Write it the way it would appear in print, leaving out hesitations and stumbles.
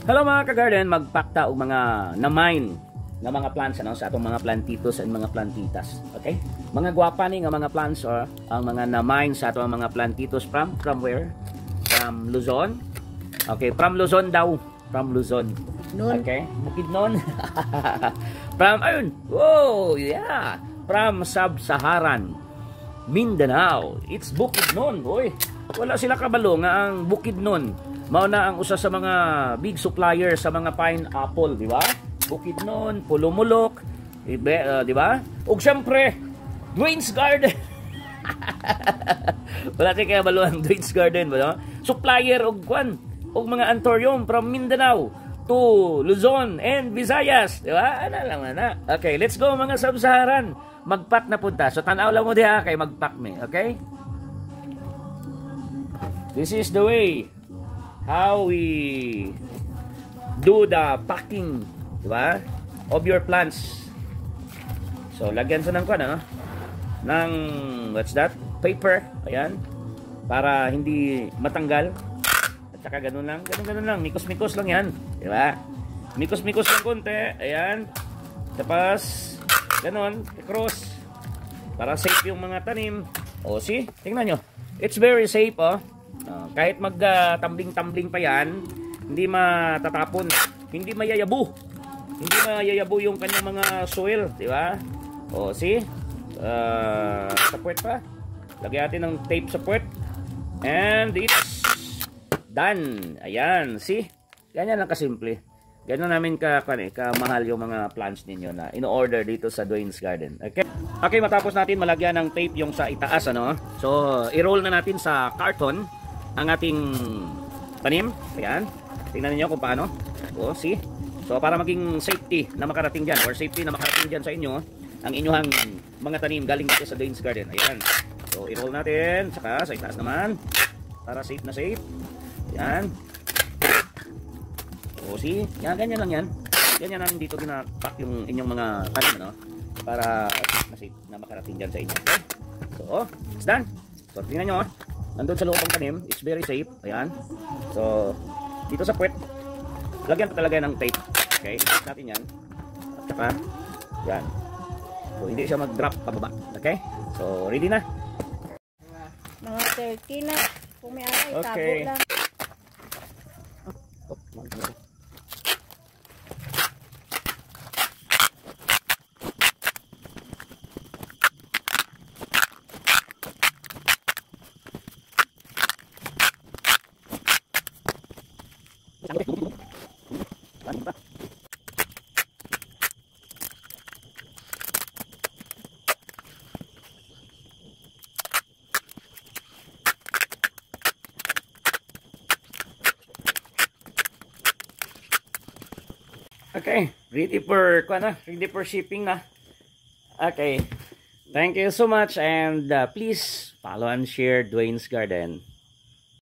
Hello mga ka-garden, magpakta og mga na-mine nga mga plants ano, sa atong mga plantitos and mga plantitas. Okay? Mga gwapa ni nga mga plants or ang mga na-mine sa atong mga plantitos from where? From Luzon. Okay, from Luzon daw. From Luzon. Nun. Okay? Bukidnon. From ayun. Whoa, yeah. From Sub-Saharan Mindanao. It's Bukidnon. Oy, wala sila kabalo nga ang Bukidnon mao na ang usa sa mga big supplier sa mga pineapple, di ba? Bukidnon, Pulumulok, di ba? Ug syempre, Dwayne's Garden. Wala kay kaya balo ang Dwayne's Garden, ba no? Supplier og kwan, og mga antorium from Mindanao to Luzon and Visayas, di ba? Ana lang na. Okay, let's go mga Sub-Saharan. Magpak na punta. So tanaw lang mo diha kay magpak mi, okay? This is the way how we do the packing, di ba? Of your plants. So lagyan sa ng kwan, ano? Ng what's that? Paper, ayan. Para hindi matanggal. At saka ganun lang, ganun lang. Mikos-mikos lang yan, di ba? Mikos-mikos lang konti, ayan. Tapos ganun, cross. Para safe yung mga tanim. O, see? Tingnan nyo. It's very safe, oh. Kahit mag-tumbling-tumbling pa yan, hindi matatapon. Hindi mayayabo. Hindi mayayabo yung kanyang mga soil, di ba? O, see? Sa puwet pa. Lagyan natin ng tape sa puwet. And it's done. Ayan, see? Ganyan lang kasimple. Ganyan namin kamahal yung mga plants ninyo na in-order dito sa Dwayne's Garden. Okay? Okay, matapos natin malagyan ng tape yung sa itaas, ano? So, i-roll na natin sa carton ang ating tanim. Ayan. Tingnan niyo kung paano. O, see? So, para maging safety na makarating dyan or safety na makarating dyan sa inyo ang inyong mga tanim galing dito sa Dwayne's Garden. Ayan. So, i-roll natin. Saka, sa itaas naman. Para safe na safe. Ayan. O, see? Yan, ganyan lang yan. Ganyan namin dito ginapak yung inyong mga tanim, ano? Para na safe na makarating dyan sa inyo. Okay? So, it's done. So, tingnan nyo, nandun sa loob ng tanim, it's very safe. Ayan. So, dito sa puwet, lagyan pa talaga ng tape. Okay? Tapos natin yan. At saka, yan. So, hindi siya mag-drop pababa. Okay? So, ready na? Mga 30 na. Kung may aray, okay. Tabo lang. Okay, ready for shipping na. Okay, thank you so much and please follow and share Dwayne's Garden.